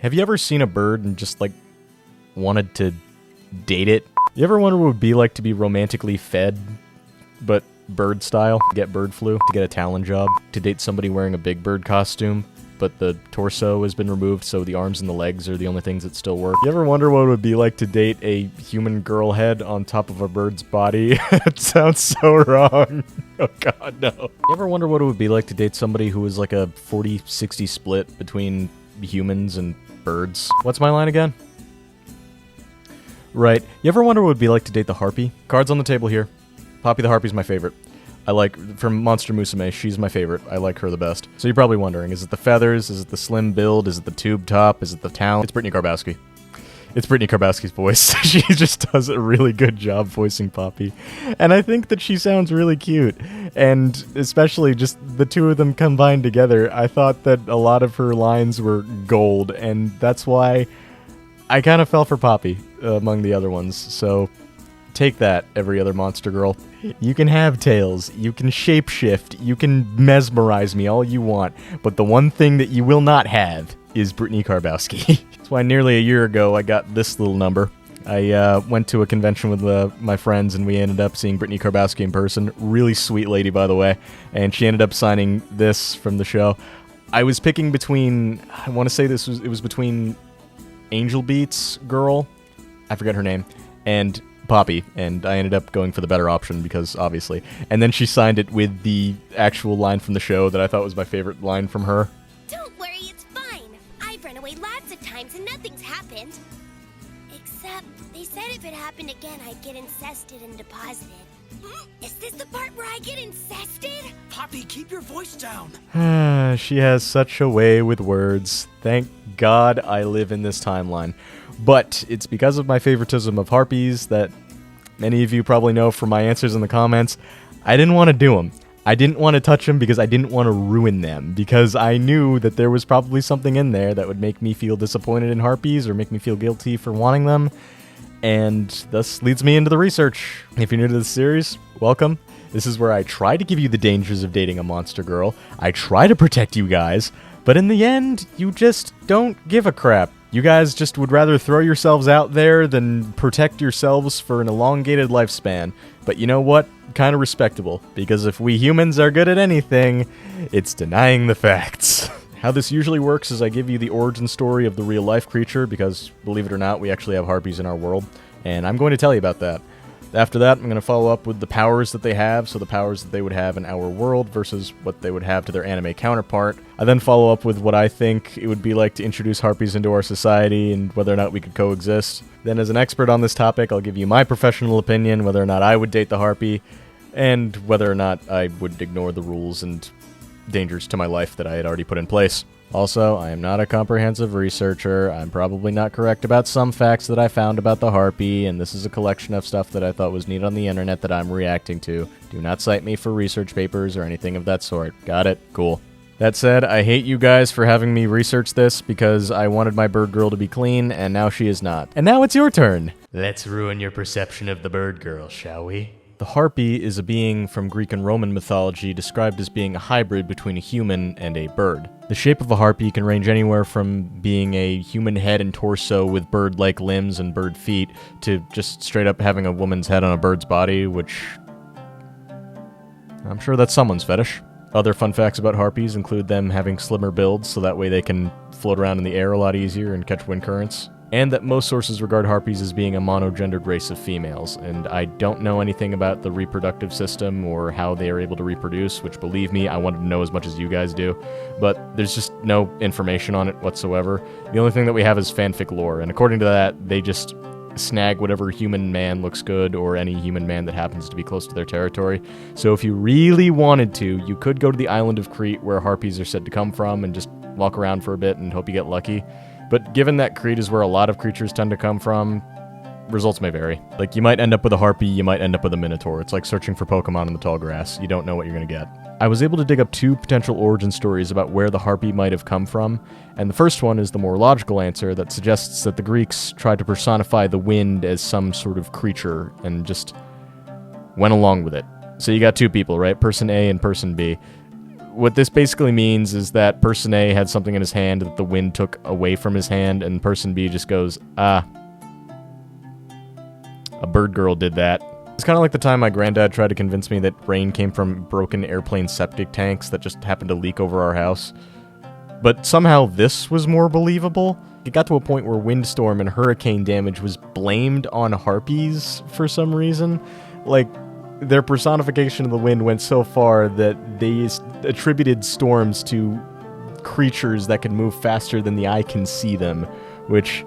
Have you ever seen a bird and just, like, wanted to date it? You ever wonder what it would be like to be romantically fed, but bird style? To get bird flu, to get a Talon job, to date somebody wearing a big bird costume, but the torso has been removed, so the arms and the legs are the only things that still work. You ever wonder what it would be like to date a human girl head on top of a bird's body? It sounds so wrong. Oh god, no. You ever wonder what it would be like to date somebody who was like a 40-60 split between humans and birds? What's my line again? Right. You ever wonder what it would be like to date the Harpy? Cards on the table here. Poppy the Harpy's my favorite. I like, from Monster Musume, she's my favorite. I like her the best. So you're probably wondering, is it the feathers? Is it the slim build? Is it the tube top? Is it the talent? It's Brittany Karbowski. It's Brittany Karbowski's voice. She just does a really good job voicing Poppy. And I think that she sounds really cute. And especially just the two of them combined together, I thought that a lot of her lines were gold. And that's why I kind of fell for Poppy among the other ones. So take that, every other monster girl. You can have tails, you can shapeshift, you can mesmerize me all you want, but the one thing that you will not have is Brittany Karbowski. That's why nearly a year ago I got this little number. I went to a convention with my friends and we ended up seeing Brittany Karbowski in person. Really sweet lady, by the way, and she ended up signing this from the show. I was picking between, I want to say it was between Angel Beats girl, I forget her name, and Poppy, and I ended up going for the better option because, obviously. And then she signed it with the actual line from the show that I thought was my favorite line from her. Don't worry, it's fine. I've run away lots of times and nothing's happened. Except, they said if it happened again, I'd get incested and deposited. Is this the part where I get incested? Poppy, keep your voice down. She has such a way with words. Thank God I live in this timeline. But it's because of my favoritism of Harpies that many of you probably know from my answers in the comments. I didn't want to do them. I didn't want to touch them because I didn't want to ruin them. Because I knew that there was probably something in there that would make me feel disappointed in Harpies or make me feel guilty for wanting them. And thus leads me into the research. If you're new to this series, welcome. This is where I try to give you the dangers of dating a monster girl. I try to protect you guys. But in the end, you just don't give a crap. You guys just would rather throw yourselves out there than protect yourselves for an elongated lifespan. But you know what? Kind of respectable. Because if we humans are good at anything, it's denying the facts. How this usually works is I give you the origin story of the real-life creature, because, believe it or not, we actually have Harpies in our world. And I'm going to tell you about that. After that, I'm going to follow up with the powers that they have, so the powers that they would have in our world versus what they would have to their anime counterpart. I then follow up with what I think it would be like to introduce Harpies into our society and whether or not we could coexist. Then as an expert on this topic, I'll give you my professional opinion, whether or not I would date the Harpy, and whether or not I would ignore the rules and dangers to my life that I had already put in place. Also, I am not a comprehensive researcher. I'm probably not correct about some facts that I found about the Harpy, and this is a collection of stuff that I thought was neat on the internet that I'm reacting to. Do not cite me for research papers or anything of that sort. Got it? Cool. That said, I hate you guys for having me research this because I wanted my bird girl to be clean, and now she is not. And now it's your turn. Let's ruin your perception of the bird girl, shall we? The Harpy is a being from Greek and Roman mythology described as being a hybrid between a human and a bird. The shape of a Harpy can range anywhere from being a human head and torso with bird-like limbs and bird feet to just straight up having a woman's head on a bird's body, which I'm sure that's someone's fetish. Other fun facts about Harpies include them having slimmer builds so that way they can float around in the air a lot easier and catch wind currents. And that most sources regard Harpies as being a monogendered race of females, and I don't know anything about the reproductive system or how they are able to reproduce, which, believe me, I wanted to know as much as you guys do, but there's just no information on it whatsoever. The only thing that we have is fanfic lore, and according to that, they just snag whatever human man looks good or any human man that happens to be close to their territory. So if you really wanted to, you could go to the island of Crete where Harpies are said to come from and just walk around for a bit and hope you get lucky. But given that Crete is where a lot of creatures tend to come from, results may vary. Like, you might end up with a Harpy, you might end up with a Minotaur. It's like searching for Pokemon in the tall grass. You don't know what you're going to get. I was able to dig up two potential origin stories about where the Harpy might have come from, and the first one is the more logical answer that suggests that the Greeks tried to personify the wind as some sort of creature and just went along with it. So you got two people, right? Person A and person B. what this basically means is that person A had something in his hand that the wind took away from his hand, and person B just goes, a bird girl did that. It's kind of like the time my granddad tried to convince me that rain came from broken airplane septic tanks that just happened to leak over our house. But somehow this was more believable. It got to a point where windstorm and hurricane damage was blamed on harpies for some reason. Like, their personification of the wind went so far that they attributed storms to creatures that could move faster than the eye can see them, which,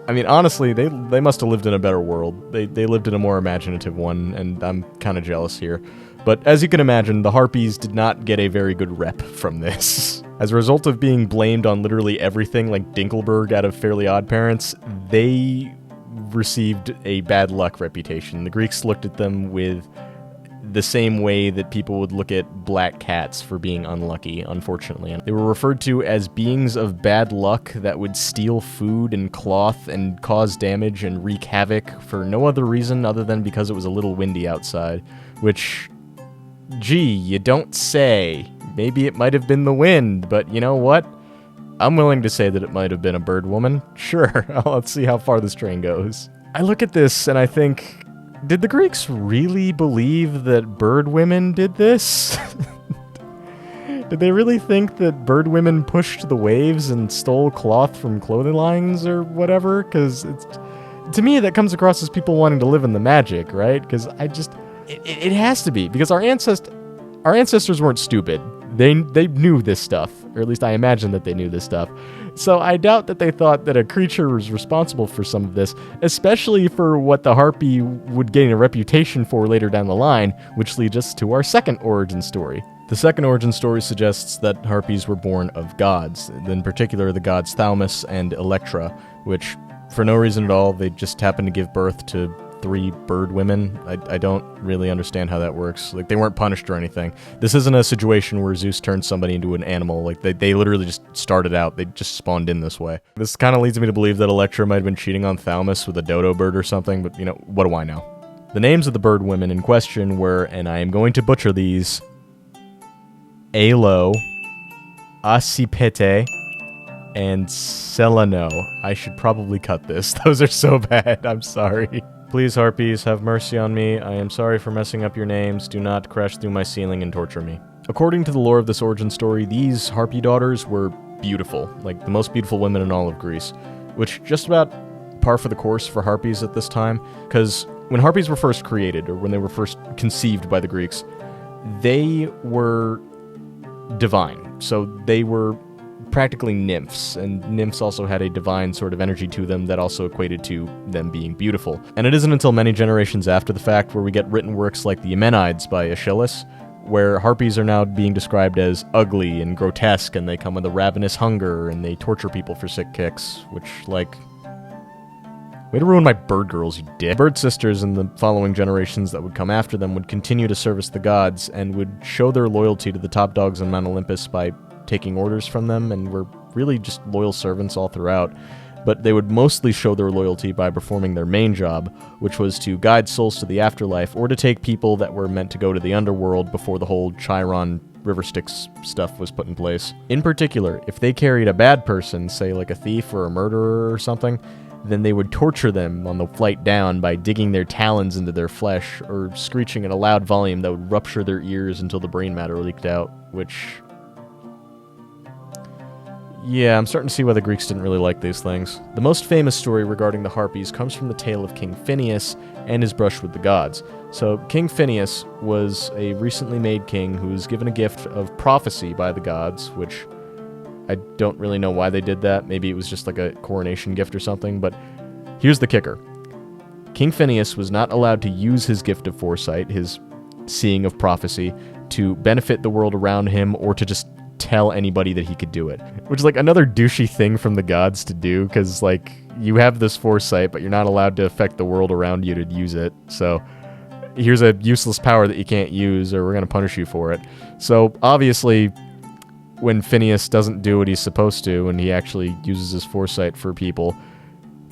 I mean, honestly, they must have lived in a better world. They lived in a more imaginative one, and I'm kind of jealous here. But as you can imagine, the Harpies did not get a very good rep from this. As a result of being blamed on literally everything, like Dinkelberg out of Fairly Odd Parents, they received a bad luck reputation. The Greeks looked at them with the same way that people would look at black cats for being unlucky, unfortunately. They were referred to as beings of bad luck that would steal food and cloth and cause damage and wreak havoc for no other reason other than because it was a little windy outside, which, gee, you don't say. Maybe it might have been the wind, but you know what? I'm willing to say that it might have been a bird woman. Sure, let's see how far this train goes. I look at this and I think, did the Greeks really believe that bird women did this? Did they really think that bird women pushed the waves and stole cloth from clothing lines or whatever? Because to me, that comes across as people wanting to live in the magic, right? Because it has to be, because our ancestors weren't stupid. They knew this stuff, or at least I imagine that they knew this stuff. So I doubt that they thought that a creature was responsible for some of this, especially for what the Harpy would gain a reputation for later down the line, which leads us to our second origin story. The second origin story suggests that Harpies were born of gods, in particular the gods Thaumas and Electra, which, for no reason at all, they just happened to give birth to 3 bird women. I don't really understand how that works. Like, they weren't punished or anything. This isn't a situation where Zeus turned somebody into an animal. Like, they literally just started out. They just spawned in this way. This kind of leads me to believe that Electra might have been cheating on Thaumas with a dodo bird or something, but, you know, what do I know? The names of the bird women in question were, and I am going to butcher these, Alo, Asipete, and Selano. I should probably cut this. Those are so bad. I'm sorry. Please, Harpies, have mercy on me. I am sorry for messing up your names. Do not crash through my ceiling and torture me. According to the lore of this origin story, these Harpy daughters were beautiful, like the most beautiful women in all of Greece, which just about par for the course for Harpies at this time, because when Harpies were first created, or when they were first conceived by the Greeks, they were divine. So they were practically nymphs, and nymphs also had a divine sort of energy to them that also equated to them being beautiful. And it isn't until many generations after the fact where we get written works like the Eumenides by Aeschylus, where Harpies are now being described as ugly and grotesque, and they come with a ravenous hunger, and they torture people for sick kicks, which, like, way to ruin my bird girls, you dick. Bird sisters in the following generations that would come after them would continue to service the gods, and would show their loyalty to the top dogs on Mount Olympus by taking orders from them, and were really just loyal servants all throughout. But they would mostly show their loyalty by performing their main job, which was to guide souls to the afterlife, or to take people that were meant to go to the underworld before the whole Chiron River Styx stuff was put in place. In particular, if they carried a bad person, say like a thief or a murderer or something, then they would torture them on the flight down by digging their talons into their flesh, or screeching at a loud volume that would rupture their ears until the brain matter leaked out, which... yeah, I'm starting to see why the Greeks didn't really like these things. The most famous story regarding the Harpies comes from the tale of King Phineus and his brush with the gods. So, King Phineus was a recently made king who was given a gift of prophecy by the gods, which I don't really know why they did that. Maybe it was just like a coronation gift or something, but here's the kicker. King Phineus was not allowed to use his gift of foresight, his seeing of prophecy, to benefit the world around him or to just tell anybody that he could do it. Which is like another douchey thing from the gods to do, because like you have this foresight, but you're not allowed to affect the world around you to use it. So here's a useless power that you can't use, or we're going to punish you for it. So obviously, when Phineus doesn't do what he's supposed to, and he actually uses his foresight for people,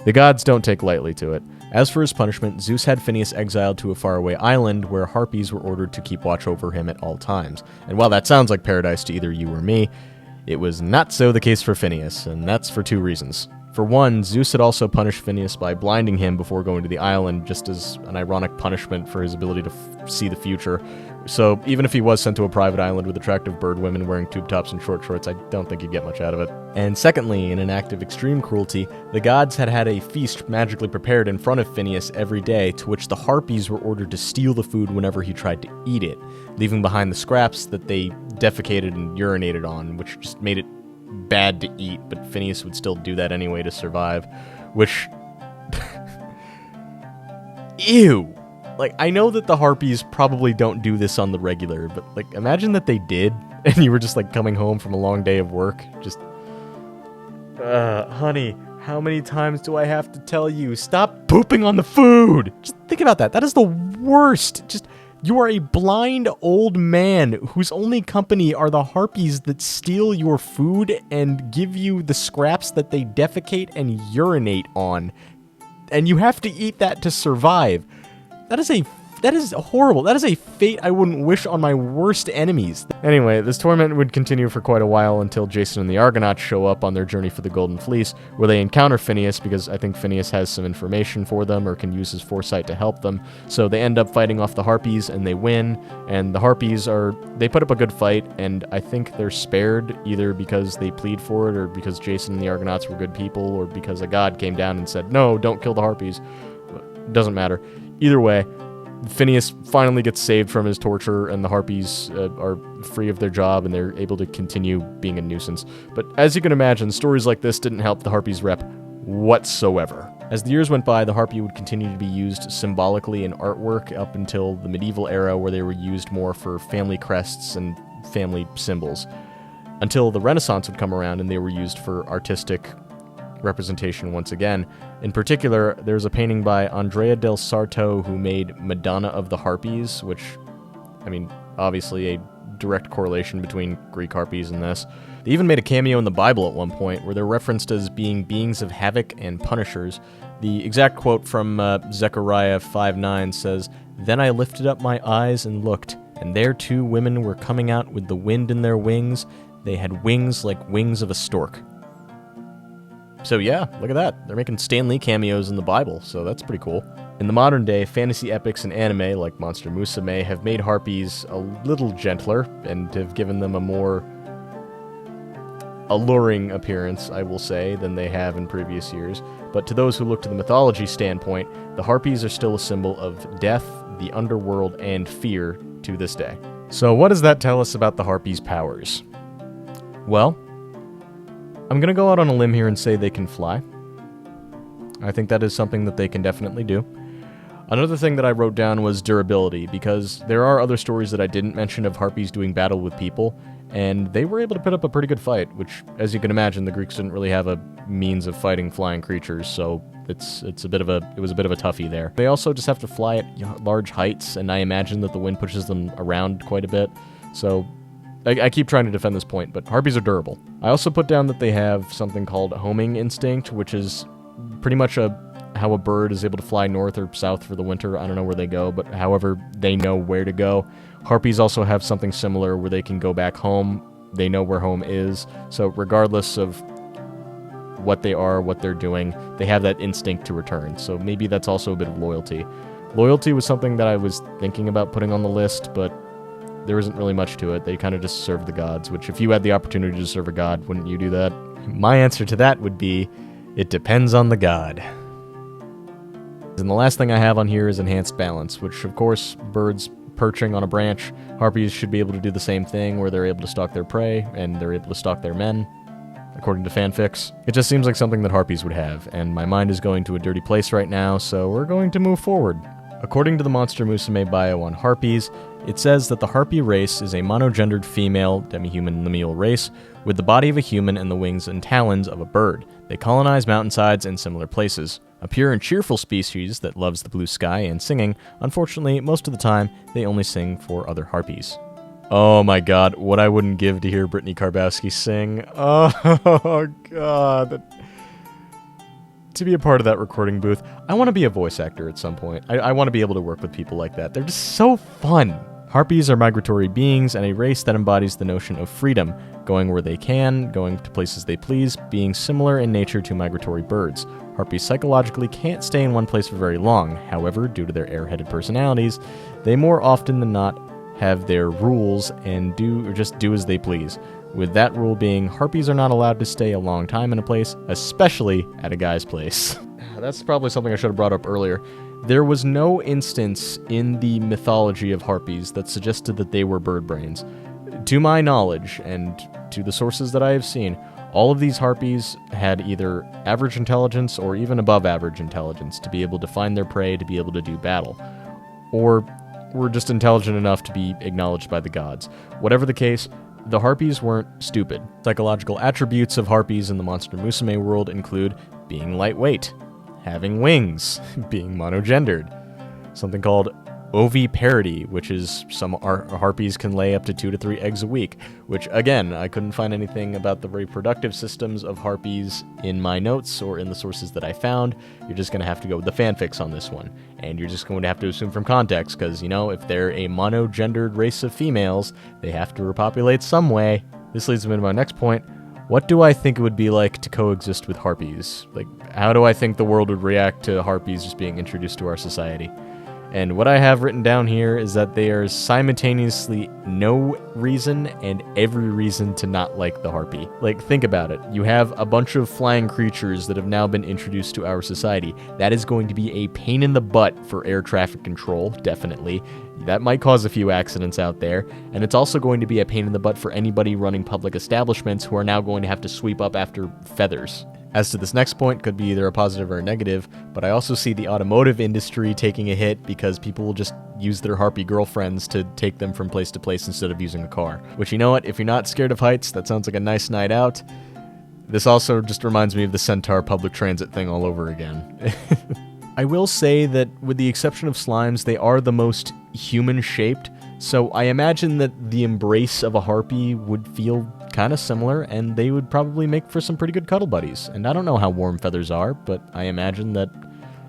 The gods don't take lightly to it. As for his punishment, Zeus had Phineus exiled to a faraway island where Harpies were ordered to keep watch over him at all times. And while that sounds like paradise to either you or me, it was not so the case for Phineus, and that's for 2 reasons. For one, Zeus had also punished Phineus by blinding him before going to the island, just as an ironic punishment for his ability to see the future. So even if he was sent to a private island with attractive bird women wearing tube tops and short shorts, I don't think he'd get much out of it. And secondly, in an act of extreme cruelty, the gods had had a feast magically prepared in front of Phineus every day, to which the Harpies were ordered to steal the food whenever he tried to eat it, leaving behind the scraps that they defecated and urinated on, which just made it bad to eat, but Phineus would still do that anyway to survive, which... Ew! Like, I know that the Harpies probably don't do this on the regular, but, like, imagine that they did, and you were just, like, coming home from a long day of work, just... honey, how many times do I have to tell you? Stop pooping on the food! Just think about that. That is the worst. Just... You are a blind old man whose only company are the Harpies that steal your food and give you the scraps that they defecate and urinate on. And you have to eat that to survive. That is horrible. That is a fate I wouldn't wish on my worst enemies. Anyway, this torment would continue for quite a while until Jason and the Argonauts show up on their journey for the Golden Fleece, where they encounter Phineus because I think Phineus has some information for them or can use his foresight to help them. So they end up fighting off the Harpies and they win, and the Harpies they put up a good fight, and I think they're spared either because they plead for it or because Jason and the Argonauts were good people or because a god came down and said, no, don't kill the Harpies. Doesn't matter. Either way, Phineus finally gets saved from his torture, and the Harpies are free of their job, and they're able to continue being a nuisance. But as you can imagine, stories like this didn't help the Harpies' rep whatsoever. As the years went by, the Harpy would continue to be used symbolically in artwork up until the medieval era, where they were used more for family crests and family symbols, until the Renaissance would come around and they were used for artistic representation once again. In particular, there's a painting by Andrea del Sarto who made Madonna of the Harpies, which, I mean, obviously a direct correlation between Greek harpies and this. They even made a cameo in the Bible at one point, where they're referenced as being beings of havoc and punishers. The exact quote from Zechariah 5:9 says, "Then I lifted up my eyes and looked, and there 2 women were coming out with the wind in their wings. They had wings like wings of a stork." So yeah, look at that. They're making Stan Lee cameos in the Bible, so that's pretty cool. In the modern day, fantasy epics and anime like Monster Musume have made Harpies a little gentler and have given them a more alluring appearance, I will say, than they have in previous years. But to those who look to the mythology standpoint, the Harpies are still a symbol of death, the underworld, and fear to this day. So what does that tell us about the Harpies' powers? Well, I'm going to go out on a limb here and say they can fly. I think that is something that they can definitely do. Another thing that I wrote down was durability, because there are other stories that I didn't mention of Harpies doing battle with people, and they were able to put up a pretty good fight, which, as you can imagine, the Greeks didn't really have a means of fighting flying creatures, so it was a bit of a toughie there. They also just have to fly at large heights, and I imagine that the wind pushes them around quite a bit, so I keep trying to defend this point, but Harpies are durable. I also put down that they have something called homing instinct, which is pretty much how a bird is able to fly north or south for the winter. I don't know where they go, but however they know where to go. Harpies also have something similar where they can go back home. They know where home is. So regardless of what they are, what they're doing, they have that instinct to return. So maybe that's also a bit of loyalty. Loyalty was something that I was thinking about putting on the list, but there isn't really much to it. They kind of just serve the gods, which if you had the opportunity to serve a god, wouldn't you do that? My answer to that would be, it depends on the god. And the last thing I have on here is enhanced balance, which of course, birds perching on a branch, Harpies should be able to do the same thing, where they're able to stalk their prey, and they're able to stalk their men, according to fanfics. It just seems like something that Harpies would have, and my mind is going to a dirty place right now, so we're going to move forward. According to the Monster Musume bio on Harpies, it says that the Harpy race is a monogendered female, demi-human lineal race, with the body of a human and the wings and talons of a bird. They colonize mountainsides and similar places. A pure and cheerful species that loves the blue sky and singing, unfortunately, most of the time, they only sing for other Harpies. Oh my god, what I wouldn't give to hear Brittany Karbowski sing. Oh god. to be a part of that recording booth. I want to be a voice actor at some point. I want to be able to work with people like that. They're just so fun. Harpies are migratory beings and a race that embodies the notion of freedom, going where they can, going to places they please, being similar in nature to migratory birds. Harpies psychologically can't stay in one place for very long. However, due to their airheaded personalities, they more often than not have their rules and just do as they please. With that rule being, harpies are not allowed to stay a long time in a place, especially at a guy's place. That's probably something I should have brought up earlier. There was no instance in the mythology of harpies that suggested that they were bird brains. To my knowledge, and to the sources that I have seen, all of these harpies had either average intelligence or even above average intelligence to be able to find their prey, to be able to do battle. Or were just intelligent enough to be acknowledged by the gods. Whatever the case, the harpies weren't stupid. Psychological attributes of harpies in the Monster Musume world include being lightweight, having wings, being monogendered, something called oviparity, which is some harpies can lay up to 2 to 3 eggs a week, which, again, I couldn't find anything about the reproductive systems of harpies in my notes or in the sources that I found. You're just going to have to go with the fanfics on this one, and you're just going to have to assume from context, because, if they're a monogendered race of females, they have to repopulate some way. This leads me to my next point. What do I think it would be like to coexist with harpies? Like, how do I think the world would react to harpies just being introduced to our society? And what I have written down here is that they are simultaneously no reason and every reason to not like the harpy. Like, think about it. You have a bunch of flying creatures that have now been introduced to our society. That is going to be a pain in the butt for air traffic control, definitely. That might cause a few accidents out there. And it's also going to be a pain in the butt for anybody running public establishments who are now going to have to sweep up after feathers. As to this next point, could be either a positive or a negative, but I also see the automotive industry taking a hit because people will just use their harpy girlfriends to take them from place to place instead of using a car. Which, you know what, if you're not scared of heights, that sounds like a nice night out. This also just reminds me of the Centaur public transit thing all over again. I will say that with the exception of slimes, they are the most human-shaped, so I imagine that the embrace of a harpy would feel kind of similar, and they would probably make for some pretty good cuddle buddies. And I don't know how warm feathers are, but I imagine that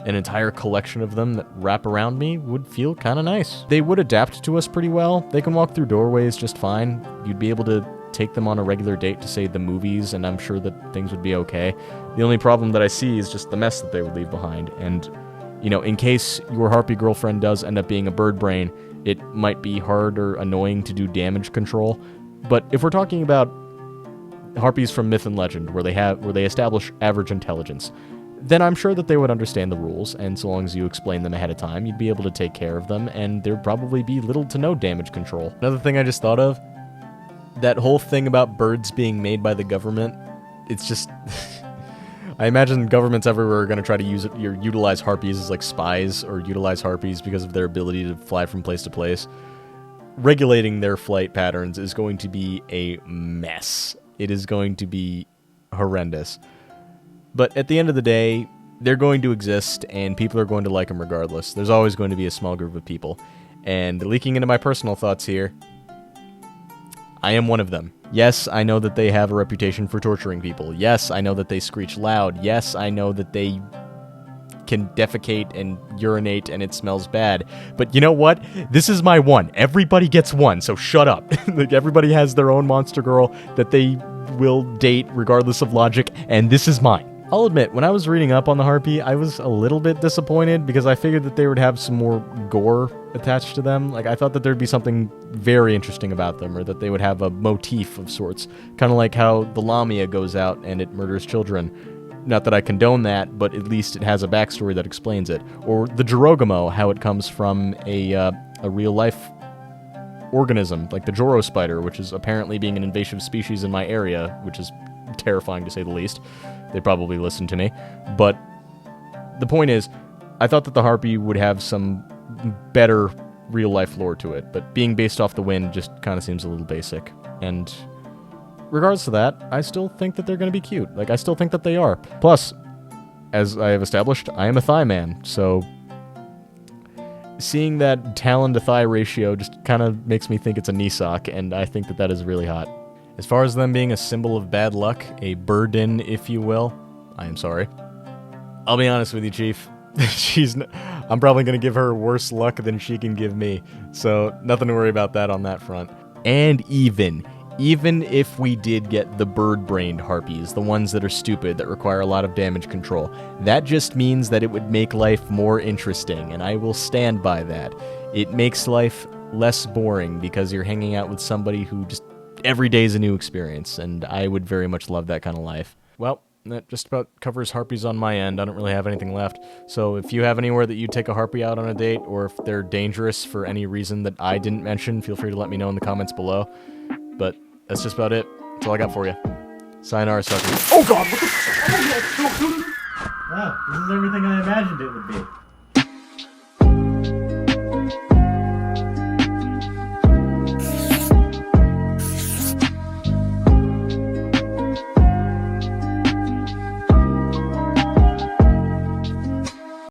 an entire collection of them that wrap around me would feel kind of nice. They would adapt to us pretty well. They can walk through doorways just fine. You'd be able to take them on a regular date to, say, the movies, and I'm sure that things would be okay. The only problem that I see is just the mess that they would leave behind. And, in case your harpy girlfriend does end up being a bird brain, it might be hard or annoying to do damage control. But if we're talking about harpies from myth and legend, where they establish average intelligence, then I'm sure that they would understand the rules, and so long as you explain them ahead of time, you'd be able to take care of them, and there'd probably be little to no damage control. Another thing I just thought of, that whole thing about birds being made by the government, it's just... I imagine governments everywhere are going to try to utilize harpies as like spies, or utilize harpies because of their ability to fly from place to place. Regulating their flight patterns is going to be a mess. It is going to be horrendous. But at the end of the day, they're going to exist, and people are going to like them regardless. There's always going to be a small group of people. And leaking into my personal thoughts here, I am one of them. Yes, I know that they have a reputation for torturing people. Yes, I know that they screech loud. Yes, I know that they can defecate and urinate and it smells bad. But you know what? This is my one. Everybody gets one, so shut up. Like, everybody has their own monster girl that they will date regardless of logic, and this is mine. I'll admit, when I was reading up on the harpy, I was a little bit disappointed because I figured that they would have some more gore attached to them. Like, I thought that there'd be something very interesting about them, or that they would have a motif of sorts. Kind of like how the Lamia goes out and it murders children. Not that I condone that, but at least it has a backstory that explains it. Or the Jirogamo, how it comes from a real-life organism, like the Joro spider, which is apparently being an invasive species in my area, which is terrifying to say the least. They probably listen to me. But the point is, I thought that the harpy would have some better real-life lore to it, but being based off the wind just kind of seems a little basic. And regardless of that, I still think that they're going to be cute. Like, I still think that they are. Plus, as I have established, I am a thigh man, so seeing that talon to thigh ratio just kind of makes me think it's a knee sock, and I think that that is really hot. As far as them being a symbol of bad luck, a burden, if you will, I am sorry. I'll be honest with you, Chief. I'm probably going to give her worse luck than she can give me. So nothing to worry about that on that front. And even if we did get the bird-brained harpies, the ones that are stupid, that require a lot of damage control, that just means that it would make life more interesting, and I will stand by that. It makes life less boring because you're hanging out with somebody who just every day is a new experience, and I would very much love that kind of life. Well, that just about covers harpies on my end. I don't really have anything left. So if you have anywhere that you take a harpy out on a date, or if they're dangerous for any reason that I didn't mention, feel free to let me know in the comments below. But that's just about it. That's all I got for you. Sayonara, suckers. Oh god! What the? Wow, this is everything I imagined it would be.